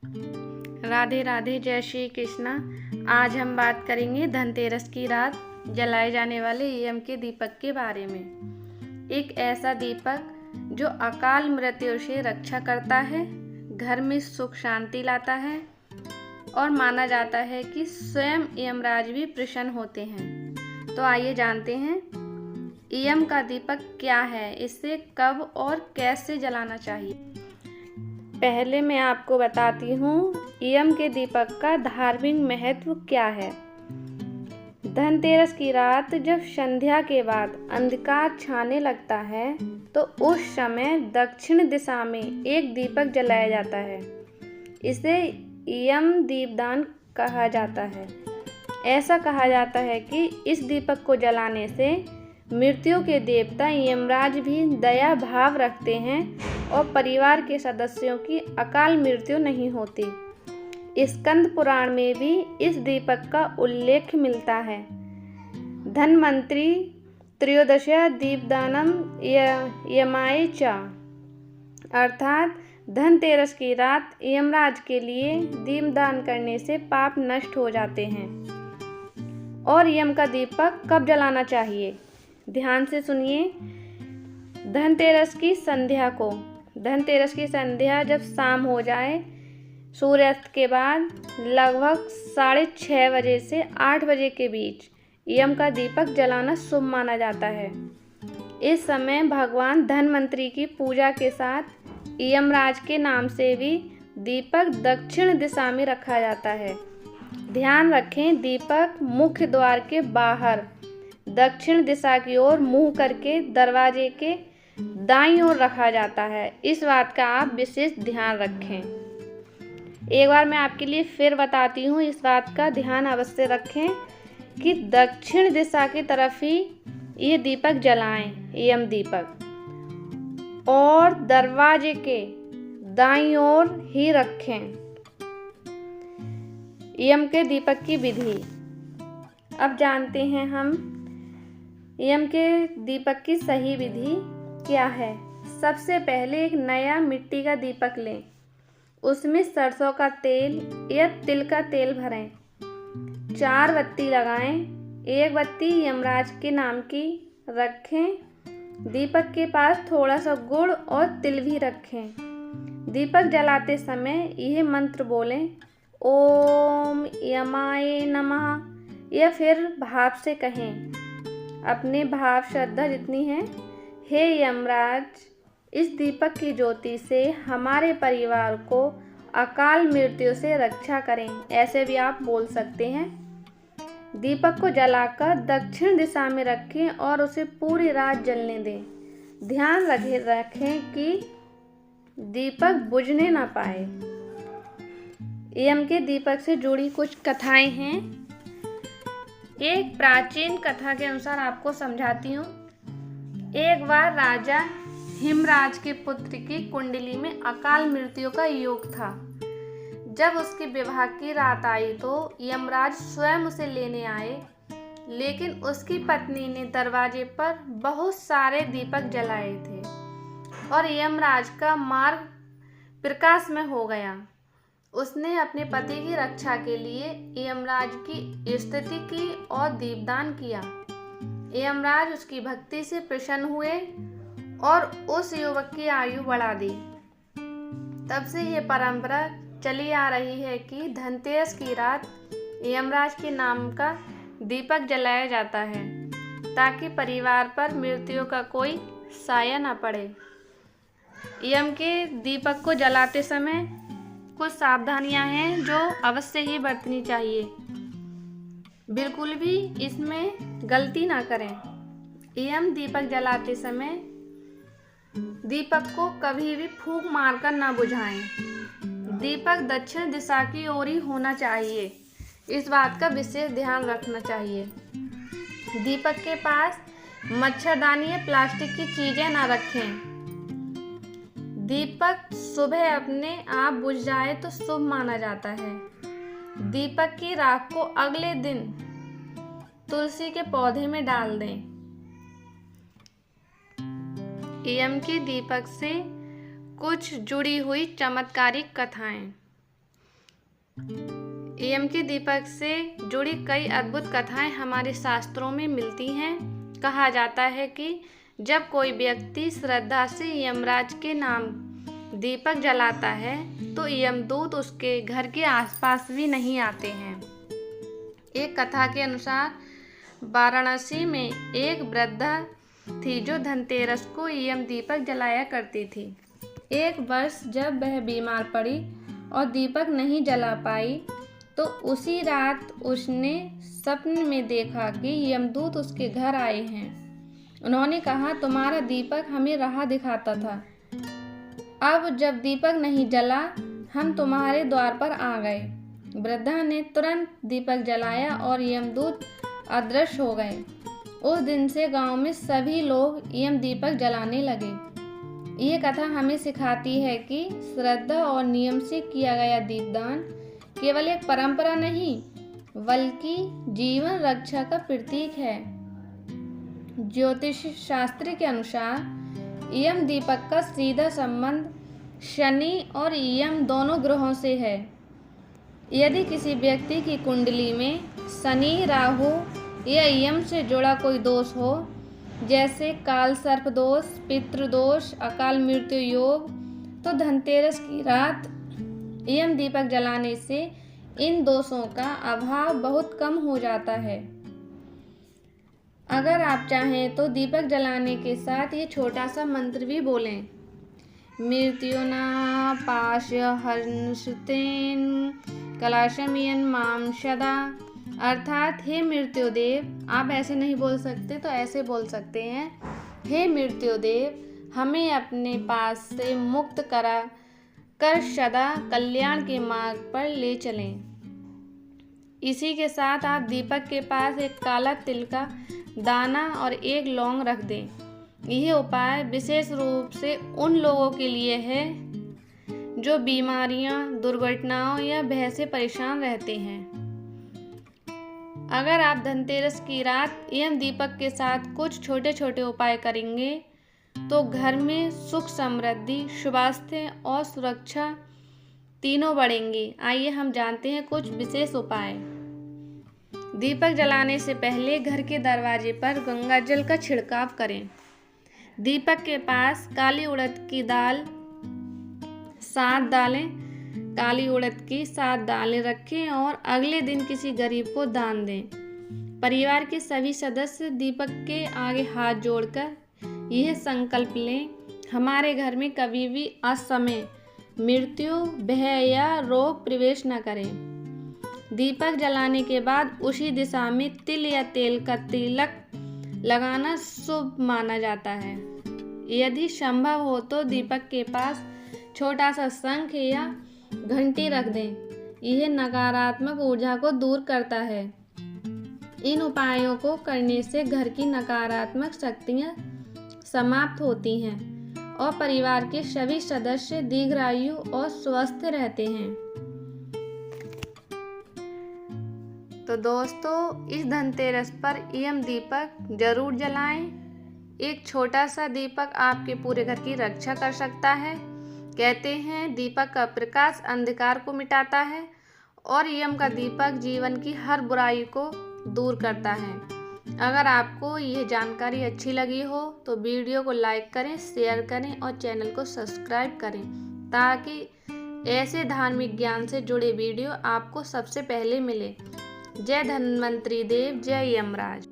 राधे राधे, जय श्री कृष्णा। आज हम बात करेंगे धनतेरस की रात जलाए जाने वाले यम के दीपक के बारे में। एक ऐसा दीपक जो अकाल मृत्यु से रक्षा करता है, घर में सुख शांति लाता है और माना जाता है कि स्वयं यमराज भी प्रसन्न होते हैं। तो आइए जानते हैं यम का दीपक क्या है, इसे कब और कैसे जलाना चाहिए। पहले मैं आपको बताती हूँ यम के दीपक का धार्मिक महत्व क्या है। धनतेरस की रात जब संध्या के बाद अंधकार छाने लगता है तो उस समय दक्षिण दिशा में एक दीपक जलाया जाता है। इसे यम दीपदान कहा जाता है। ऐसा कहा जाता है कि इस दीपक को जलाने से मृत्यु के देवता यमराज भी दया भाव रखते हैं और परिवार के सदस्यों की अकाल मृत्यु नहीं होती। स्कंद पुराण में भी इस दीपक का उल्लेख मिलता है। धन्वंतरि त्रयोदशा दीपदानम यमाय च, अर्थात धनतेरस की रात यमराज के लिए दीपदान करने से पाप नष्ट हो जाते हैं। और यम का दीपक कब जलाना चाहिए, ध्यान से सुनिए। धनतेरस की संध्या जब शाम हो जाए, सूर्यास्त के बाद लगभग 6:30 बजे से 8 बजे के बीच यम का दीपक जलाना शुभ माना जाता है। इस समय भगवान धन्वंतरि की पूजा के साथ यमराज के नाम से भी दीपक दक्षिण दिशा में रखा जाता है। ध्यान रखें, दीपक मुख्य द्वार के बाहर दक्षिण दिशा की ओर मुंह करके दरवाजे के दाईं ओर रखा जाता है। इस बात का आप विशेष ध्यान रखें। एक बार मैं आपके लिए फिर बताती हूँ, इस बात का ध्यान अवश्य रखें कि दक्षिण दिशा की तरफ ही ये दीपक जलाएं, यम दीपक, और दरवाजे के दाईं ओर ही रखें। यम के दीपक की विधि अब जानते हैं हम। यम के दीपक की सही विधि क्या है। सबसे पहले एक नया मिट्टी का दीपक लें, उसमें सरसों का तेल या तिल का तेल भरें, 4 बत्ती लगाएं, 1 बत्ती यमराज के नाम की रखें। दीपक के पास थोड़ा सा गुड़ और तिल भी रखें। दीपक जलाते समय यह मंत्र बोलें, ओम यमाय नमः, या फिर भाव से कहें, अपने भाव श्रद्धा जितनी है, हे यमराज, इस दीपक की ज्योति से हमारे परिवार को अकाल मृत्यु से रक्षा करें। ऐसे भी आप बोल सकते हैं। दीपक को जलाकर दक्षिण दिशा में रखें और उसे पूरी रात जलने दें। ध्यान रखें कि दीपक बुझने ना पाए। यम के दीपक से जुड़ी कुछ कथाएं हैं। एक प्राचीन कथा के अनुसार आपको समझाती हूँ। एक बार राजा हिमराज के पुत्र की कुंडली में अकाल मृत्यु का योग था। जब उसके विवाह की रात आई तो यमराज स्वयं उसे लेने आए, लेकिन उसकी पत्नी ने दरवाजे पर बहुत सारे दीपक जलाए थे और यमराज का मार्ग प्रकाशमय हो गया। उसने अपने पति की रक्षा के लिए यमराज की स्तुति की और दीपदान किया। यमराज उसकी भक्ति से प्रसन्न हुए और उस युवक की आयु बढ़ा दी। तब से यह परंपरा चली आ रही है कि धनतेरस की रात यमराज के नाम का दीपक जलाया जाता है, ताकि परिवार पर मृत्यु का कोई साया न पड़े। यम के दीपक को जलाते समय कुछ सावधानियां हैं जो अवश्य ही बरतनी चाहिए। बिल्कुल भी इसमें गलती ना करें। यम दीपक जलाते समय दीपक को कभी भी फूंक मारकर ना बुझाएं। दीपक दक्षिण दिशा की ओर ही होना चाहिए, इस बात का विशेष ध्यान रखना चाहिए। दीपक के पास मच्छरदानी या प्लास्टिक की चीजें ना रखें। दीपक सुबह अपने आप बुझ जाए तो शुभ माना जाता है। दीपक की राख को अगले दिन तुलसी के पौधे में डाल दें। यम के दीपक से कुछ जुड़ी हुई चमत्कारिक कथाएं। यम के दीपक से जुड़ी कई अद्भुत कथाएं हमारे शास्त्रों में मिलती हैं। कहा जाता है कि जब कोई व्यक्ति श्रद्धा से यमराज के नाम दीपक जलाता है तो यमदूत उसके घर के आसपास भी नहीं आते हैं। एक कथा के अनुसार वाराणसी में एक वृद्धा थी जो धनतेरस को यम दीपक जलाया करती थी। एक वर्ष जब वह बीमार पड़ी और दीपक नहीं जला पाई तो उसी रात उसने सपने में देखा कि यमदूत उसके घर आए हैं। उन्होंने कहा, तुम्हारा दीपक हमें राह दिखाता था, अब जब दीपक नहीं जला हम तुम्हारे द्वार पर आ गए। वृद्धा ने तुरंत दीपक जलाया और यमदूत अदृश्य हो गए। उस दिन से गांव में सभी लोग यम दीपक जलाने लगे। ये कथा हमें सिखाती है कि श्रद्धा और नियम से किया गया दीपदान केवल एक परंपरा नहीं बल्कि जीवन रक्षा का प्रतीक है। ज्योतिष शास्त्र के अनुसार यम दीपक का सीधा संबंध शनि और यम दोनों ग्रहों से है। यदि किसी व्यक्ति की कुंडली में शनि, राहु या यम से जुड़ा कोई दोष हो, जैसे काल सर्प दोष, पितृदोष, अकाल मृत्यु योग, तो धनतेरस की रात यम दीपक जलाने से इन दोषों का अभाव बहुत कम हो जाता है। अगर आप चाहें तो दीपक जलाने के साथ ये छोटा सा मंत्र भी बोलें। मृत्युना पाश हर्षतेन कलाशमियन माम सदा, अर्थात हे मृत्युदेव। आप ऐसे नहीं बोल सकते तो ऐसे बोल सकते हैं, हे मृत्युदेव हमें अपने पास से मुक्त करा कर सदा कल्याण के मार्ग पर ले चलें। इसी के साथ आप दीपक के पास एक काला तिल का दाना और एक लौंग रख दें। यह उपाय विशेष रूप से उन लोगों के लिए है जो बीमारियां, दुर्घटनाओं या भय से परेशान रहते हैं। अगर आप धनतेरस की रात यम दीपक के साथ कुछ छोटे छोटे उपाय करेंगे तो घर में सुख, समृद्धि, स्वास्थ्य और सुरक्षा तीनों बढ़ेंगे। आइए हम जानते हैं कुछ विशेष उपाय। दीपक जलाने से पहले घर के दरवाजे पर गंगा जल का छिड़काव करें। दीपक के पास काली उड़द की दाल 7 दालें, काली उड़द की 7 दालें रखें और अगले दिन किसी गरीब को दान दें। परिवार के सभी सदस्य दीपक के आगे हाथ जोड़कर यह संकल्प लें, हमारे घर में कभी भी असमय, मृत्यु, भय या रोग प्रवेश न करें। दीपक जलाने के बाद उसी दिशा में तिल या तेल का तिलक लगाना शुभ माना जाता है। यदि संभव हो तो दीपक के पास छोटा सा शंख या घंटी रख दें, यह नकारात्मक ऊर्जा को दूर करता है। इन उपायों को करने से घर की नकारात्मक शक्तियाँ समाप्त होती हैं और परिवार के सभी सदस्य दीर्घायु और स्वस्थ रहते हैं। तो दोस्तों, इस धनतेरस पर यम दीपक जरूर जलाएं। एक छोटा सा दीपक आपके पूरे घर की रक्षा कर सकता है। कहते हैं दीपक का प्रकाश अंधकार को मिटाता है और यम का दीपक जीवन की हर बुराई को दूर करता है। अगर आपको ये जानकारी अच्छी लगी हो तो वीडियो को लाइक करें, शेयर करें और चैनल को सब्सक्राइब करें ताकि ऐसे धार्मिक ज्ञान से जुड़े वीडियो आपको सबसे पहले मिले। जय धन्वंतरी देव, जय यमराज।